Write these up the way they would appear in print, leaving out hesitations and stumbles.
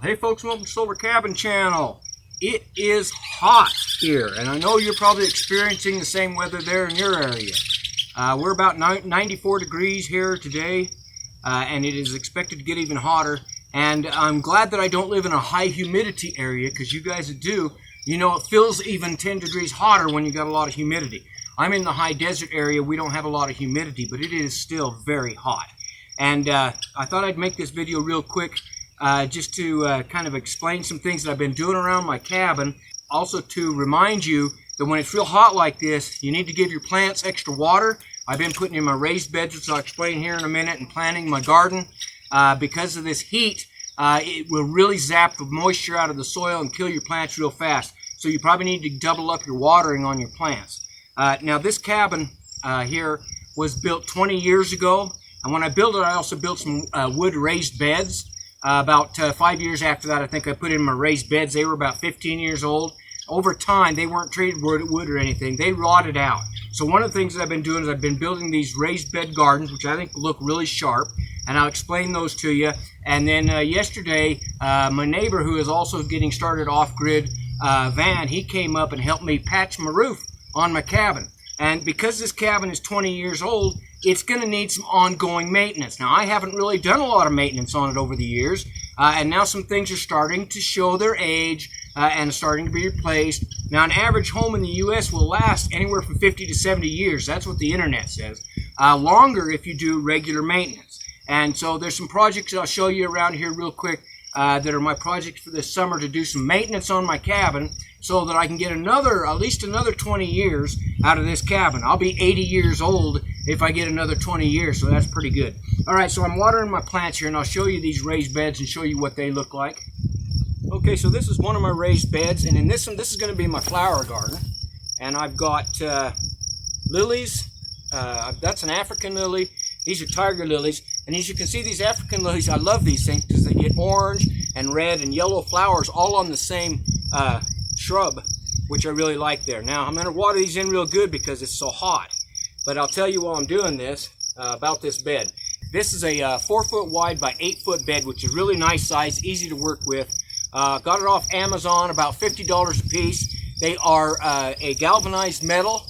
Hey folks, welcome to Solar Cabin Channel. It is hot here, and I know you're probably experiencing the same weather there in your area. We're about 94 degrees here today, and it is expected to get even hotter. And I'm glad that I don't live in a high humidity area, because you guys that do, you know it feels even 10 degrees hotter when you got a lot of humidity. I'm in the high desert area. We don't have a lot of humidity, but it is still very hot. And I thought I'd make this video real quick just to kind of explain some things that I've been doing around my cabin. Also to remind you that when it's real hot like this, you need to give your plants extra water. I've been putting in my raised beds, which I'll explain here in a minute, and planting my garden. Because of this heat, it will really zap the moisture out of the soil and kill your plants real fast. So you probably need to double up your watering on your plants. Now this cabin here was built 20 years ago. And when I built it, I also built some wood raised beds. About 5 years after that, I think I put in my raised beds. They were about 15 years old. Over time, they weren't treated wood or anything. They rotted out. So one of the things that I've been doing is I've been building these raised bed gardens, which I think look really sharp. And I'll explain those to you. And then yesterday, my neighbor, who is also getting started off-grid van, he came up and helped me patch my roof on my cabin. And because this cabin is 20 years old, it's going to need some ongoing maintenance. Now, I haven't really done a lot of maintenance on it over the years, and now some things are starting to show their age and starting to be replaced. Now, an average home in the U.S. will last anywhere from 50 to 70 years. That's what the internet says. Longer if you do regular maintenance. And so there's some projects I'll show you around here real quick that are my projects for this summer to do some maintenance on my cabin so that I can get at least another 20 years out of this cabin. I'll be 80 years old if I get another 20 years, so that's pretty good. All right, so I'm watering my plants here, and I'll show you these raised beds and show you what they look like. Okay, so this is one of my raised beds, and in this one, this is going to be my flower garden. And I've got lilies. That's an African lily. These are tiger lilies. And as you can see, these African lilies, I love these things because they get orange and red and yellow flowers all on the same shrub, which I really like there. Now, I'm going to water these in real good because it's so hot. But I'll tell you while I'm doing this about this bed. This is a 4 foot wide by 8 foot bed, which is really nice size, easy to work with. Got it off Amazon, about $50 a piece. They are a galvanized metal,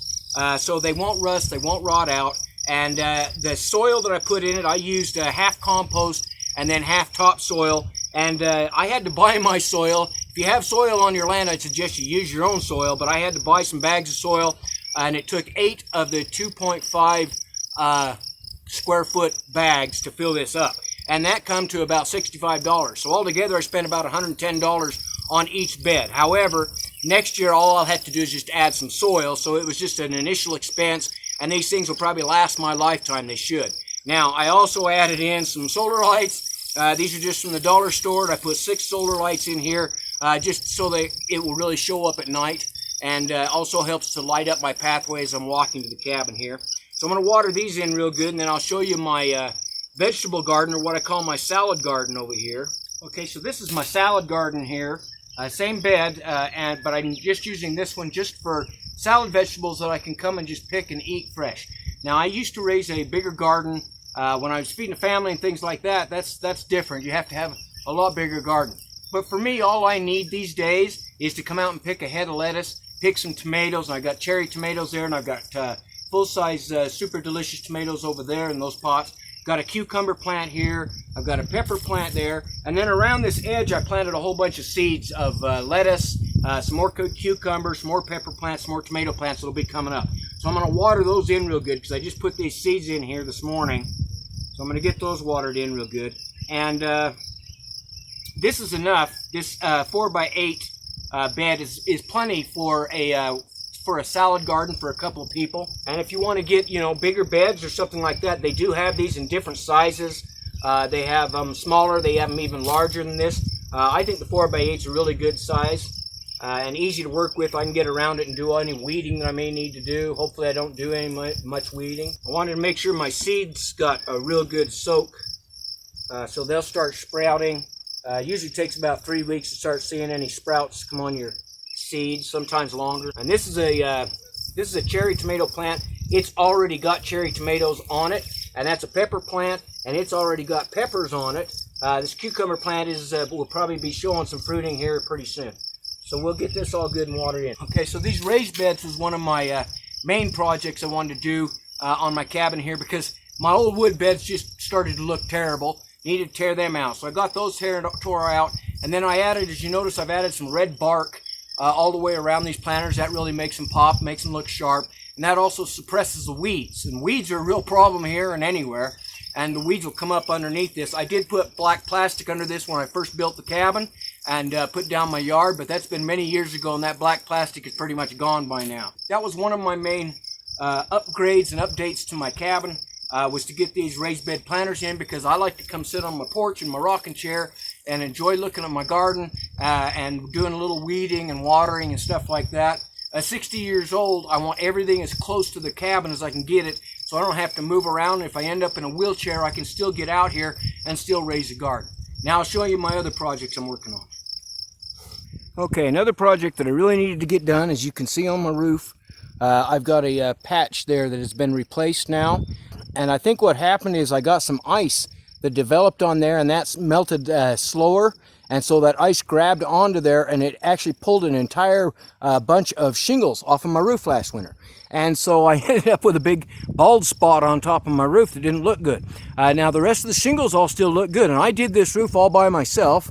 so they won't rust, they won't rot out. And the soil that I put in it, I used half compost and then half topsoil. And I had to buy my soil. If you have soil on your land, I'd suggest you use your own soil. But I had to buy some bags of soil, and it took 8 of the 2.5 square foot bags to fill this up. And that come to about $65. So altogether, I spent about $110 on each bed. However, next year, all I'll have to do is just add some soil. So it was just an initial expense. And these things will probably last my lifetime. They should. Now, I also added in some solar lights. These are just from the dollar store. I put 6 solar lights in here just so that it will really show up at night. And also helps to light up my pathway as I'm walking to the cabin here. So I'm going to water these in real good, and then I'll show you my vegetable garden, or what I call my salad garden over here. Okay, so this is my salad garden here. Same bed, but I'm just using this one just for salad vegetables that I can come and just pick and eat fresh. Now, I used to raise a bigger garden when I was feeding a family and things like that. That's different. You have to have a lot bigger garden. But for me, all I need these days is to come out and pick a head of lettuce, pick some tomatoes. And I've got cherry tomatoes there, and I've got full-size super delicious tomatoes over there in those pots. Got a cucumber plant here. I've got a pepper plant there. And then around this edge, I planted a whole bunch of seeds of lettuce, some more cucumbers, some more pepper plants, some more tomato plants that'll be coming up. So I'm going to water those in real good because I just put these seeds in here this morning. So I'm going to get those watered in real good. And this is enough. This 4 by 8 bed is plenty for a salad garden for a couple of people. And if you want to get, bigger beds or something like that, they do have these in different sizes. They have them smaller. They have them even larger than this. I think the 4 by 8 is a really good size and easy to work with. I can get around it and do any weeding that I may need to do. Hopefully I don't do any much weeding. I wanted to make sure my seeds got a real good soak so they'll start sprouting. Usually takes about 3 weeks to start seeing any sprouts come on your seeds, sometimes longer. And this is a cherry tomato plant. It's already got cherry tomatoes on it, and that's a pepper plant, and it's already got peppers on it. This cucumber plant will probably be showing some fruiting here pretty soon. So we'll get this all good and watered in. Okay, so these raised beds was one of my main projects I wanted to do on my cabin here, because my old wood beds just started to look terrible. Needed to tear them out. So I got those tore out, and then I added, as you notice, I've added some red bark all the way around these planters. That really makes them pop, makes them look sharp, and that also suppresses the weeds. And weeds are a real problem here and anywhere, and the weeds will come up underneath this. I did put black plastic under this when I first built the cabin and put down my yard, but that's been many years ago, and that black plastic is pretty much gone by now. That was one of my main upgrades and updates to my cabin. Was to get these raised bed planters in, because I like to come sit on my porch in my rocking chair and enjoy looking at my garden and doing a little weeding and watering and stuff like that. At 60 years old, I want everything as close to the cabin as I can get it, so I don't have to move around. If I end up in a wheelchair, I can still get out here and still raise a garden. Now I'll show you my other projects I'm working on. Okay, another project that I really needed to get done, as you can see on my roof, I've got a patch there that has been replaced now. And I think what happened is I got some ice that developed on there, and that's melted slower. And so that ice grabbed onto there, and it actually pulled an entire bunch of shingles off of my roof last winter. And so I ended up with a big bald spot on top of my roof that didn't look good. Now the rest of the shingles all still look good. And I did this roof all by myself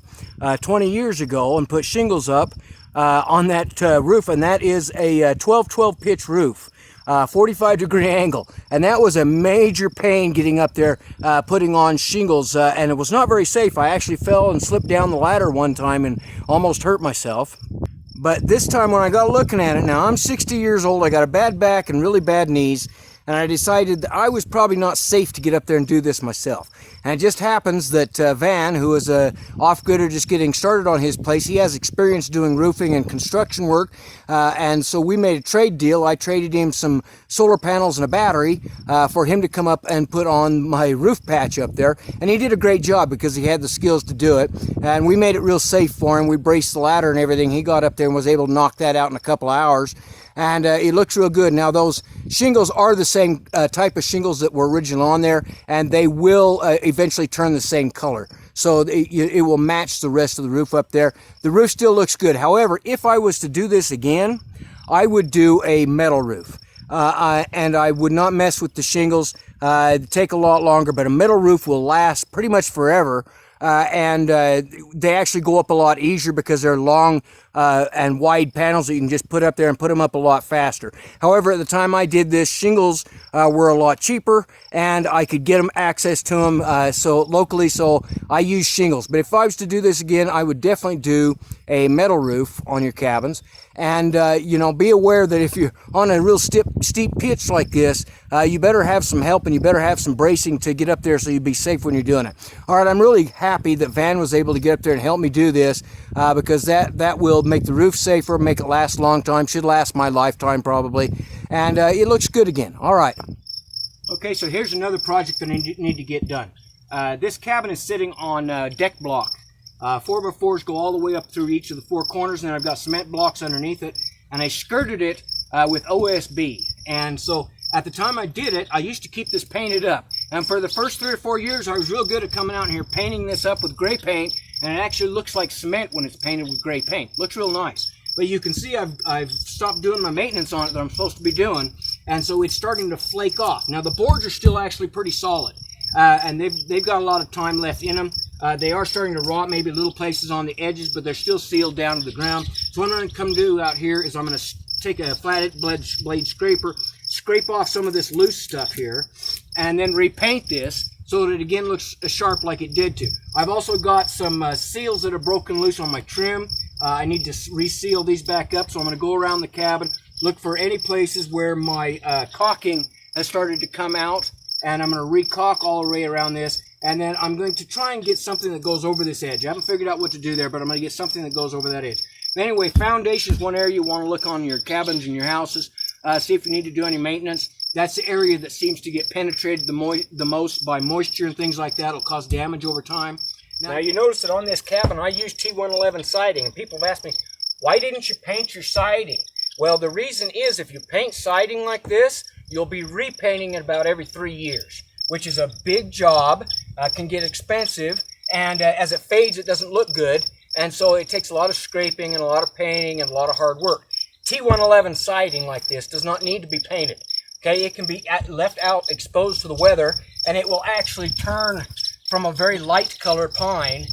20 years ago and put shingles up on that roof. And that is a 12-12 pitch roof. 45-degree angle, and that was a major pain getting up there putting on shingles, and it was not very safe. I actually fell and slipped down the ladder one time and almost hurt myself. But this time when I got looking at it, now I'm 60 years old, I got a bad back and really bad knees, and I decided that I was probably not safe to get up there and do this myself. And it just happens that Van, who is a off-gooder just getting started on his place, he has experience doing roofing and construction work, and so we made a trade deal. I traded him some solar panels and a battery for him to come up and put on my roof patch up there, and he did a great job because he had the skills to do it, and we made it real safe for him. We braced the ladder and everything. He got up there and was able to knock that out in a couple of hours, and it looks real good. Now those shingles are the same type of shingles that were originally on there, and they will eventually turn the same color. So it will match the rest of the roof up there. The roof still looks good. However, if I was to do this again, I would do a metal roof. And I would not mess with the shingles. It'd take a lot longer, but a metal roof will last pretty much forever. And they actually go up a lot easier because they're long and wide panels that you can just put up there and put them up a lot faster. However, at the time I did this, shingles were a lot cheaper, and I could get them access to them locally, so I use shingles. But if I was to do this again, I would definitely do a metal roof on your cabins. And you know, be aware that if you're on a real steep pitch like this, you better have some help and you better have some bracing to get up there so you'll be safe when you're doing it. All right, I'm really happy that Van was able to get up there and help me do this because that will make the roof safer, make it last a long time, should last my lifetime probably, and it looks good again. All right. Okay, so here's another project that I need to get done. This cabin is sitting on deck block. 4x4s go all the way up through each of the four corners, and then I've got cement blocks underneath it, and I skirted it with OSB. And so at the time I did it, I used to keep this painted up, and for the first 3 or 4 years I was real good at coming out here painting this up with gray paint, and it actually looks like cement when it's painted with gray paint. Looks real nice. But you can see I've stopped doing my maintenance on it that I'm supposed to be doing, and so it's starting to flake off. Now the boards are still actually pretty solid, and they've got a lot of time left in them. They are starting to rot, maybe little places on the edges, but they're still sealed down to the ground. So what I'm going to come do out here is I'm going to take a flathead blade scraper, scrape off some of this loose stuff here, and then repaint this so that it again looks sharp like it did to. I've also got some seals that are broken loose on my trim. I need to reseal these back up, so I'm going to go around the cabin, look for any places where my caulking has started to come out, and I'm going to re-caulk all the way around this, and then I'm going to try and get something that goes over this edge. I haven't figured out what to do there, but I'm going to get something that goes over that edge. Anyway, foundation is one area you want to look on your cabins and your houses, see if you need to do any maintenance. That's the area that seems to get penetrated the most by moisture and things like that. It'll cause damage over time. Now you notice that on this cabin I use T111 siding, and people have asked me, why didn't you paint your siding? Well, the reason is if you paint siding like this, you'll be repainting it about every 3 years, which is a big job, can get expensive, and as it fades, it doesn't look good, and so it takes a lot of scraping and a lot of painting and a lot of hard work. T111 siding like this does not need to be painted. Okay, it can be left out exposed to the weather, and it will actually turn from a very light color pine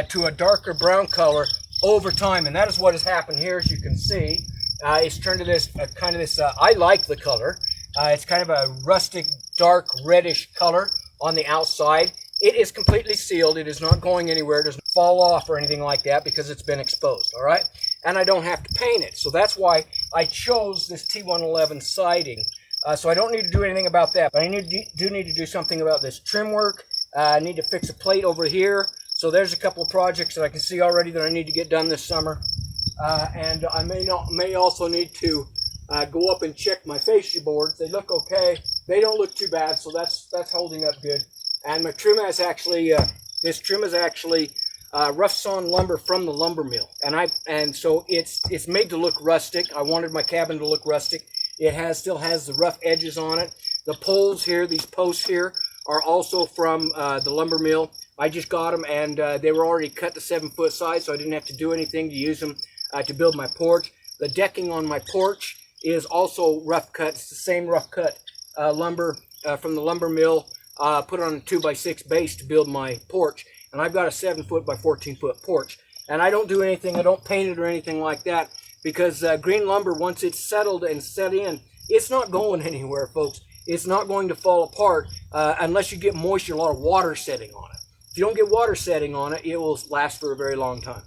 to a darker brown color over time, and that is what has happened here. As you can see, it's turned to this kind of this, I like the color. It's kind of a rustic, dark, reddish color on the outside. It is completely sealed. It is not going anywhere. It doesn't fall off or anything like that because it's been exposed, all right? And I don't have to paint it. So that's why I chose this T111 siding. So I don't need to do anything about that, but I do need to do something about this trim work. I need to fix a plate over here. So there's a couple of projects that I can see already that I need to get done this summer. And I may also need to go up and check my fascia boards. They look okay. They don't look too bad, so that's holding up good. And my trim is actually, this trim is actually rough sawn lumber from the lumber mill. And so it's made to look rustic. I wanted my cabin to look rustic. It still has the rough edges on it. The poles here, these posts here, are also from the lumber mill. I just got them, and they were already cut to 7-foot size, so I didn't have to do anything to use them to build my porch. The decking on my porch is also rough cut. It's the same rough cut lumber from the lumber mill, put on a 2x6 base to build my porch. And I've got a 7-foot by 14-foot porch. And I don't do anything, I don't paint it or anything like that, because green lumber, once it's settled and set in, it's not going anywhere, folks. It's not going to fall apart unless you get moisture, a lot of water setting on it. If you don't get water setting on it, it will last for a very long time.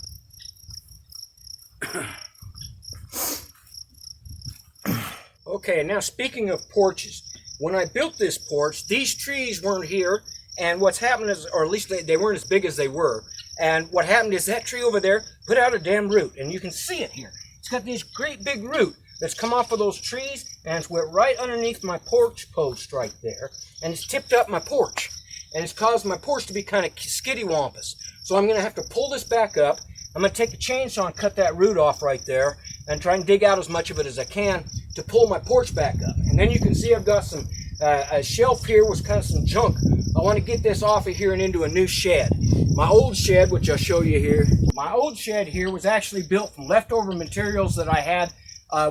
Okay, now speaking of porches, when I built this porch, these trees weren't here, and what's happened is, or at least they weren't as big as they were, and what happened is that tree over there put out a damn root, and you can see it here. It's got this great big root that's come off of those trees, and it's went right underneath my porch post right there, and it's tipped up my porch, and it's caused my porch to be kind of skittywampus. So I'm going to have to pull this back up. I'm going to take a chainsaw and cut that root off right there and try and dig out as much of it as I can to pull my porch back up. And then you can see I've got some a shelf here with kind of some junk. I want to get this off of here and into a new shed. My old shed, which I'll show you here, my old shed here was actually built from leftover materials that I had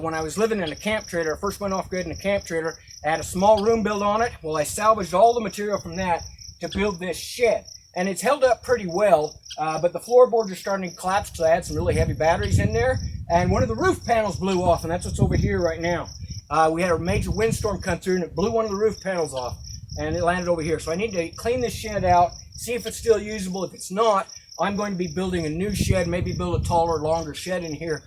when I was living in a camp trailer. I first went off-grid in a camp trailer. I had a small room built on it. Well, I salvaged all the material from that to build this shed. And it's held up pretty well, but the floorboards are starting to collapse because I had some really heavy batteries in there. And one of the roof panels blew off, and that's what's over here right now. We had a major windstorm come through, and it blew one of the roof panels off, and it landed over here. So I need to clean this shed out, see if it's still usable. If it's not, I'm going to be building a new shed, maybe build a taller, longer shed in here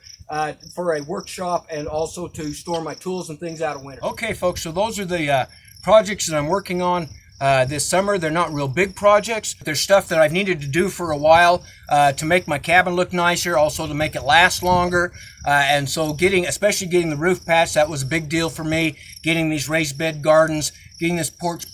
for a workshop and also to store my tools and things out of winter. Okay, folks, so those are the projects that I'm working on this summer. They're not real big projects. They're stuff that I've needed to do for a while to make my cabin look nicer, also to make it last longer. And so especially getting the roof patched, that was a big deal for me. Getting these raised bed gardens, getting this porch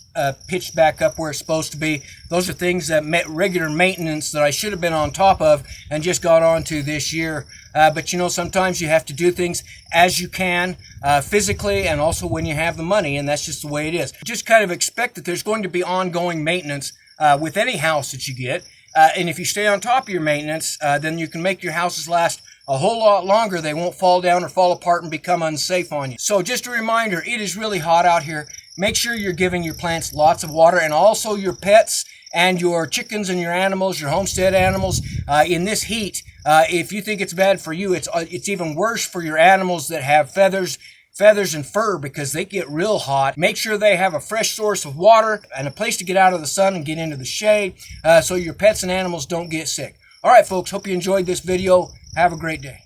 pitched back up where it's supposed to be. Those are things that regular maintenance that I should have been on top of and just got onto this year. But you know, sometimes you have to do things as you can physically and also when you have the money, and that's just the way it is. Just kind of expect that there's going to be ongoing maintenance with any house that you get. And if you stay on top of your maintenance, then you can make your houses last a whole lot longer. They won't fall down or fall apart and become unsafe on you. So just a reminder, it is really hot out here. Make sure you're giving your plants lots of water, and also your pets and your chickens and your animals, your homestead animals. In this heat, if you think it's bad for you, it's even worse for your animals that have feathers and fur, because they get real hot. Make sure they have a fresh source of water and a place to get out of the sun and get into the shade so your pets and animals don't get sick. All right, folks, hope you enjoyed this video. Have a great day.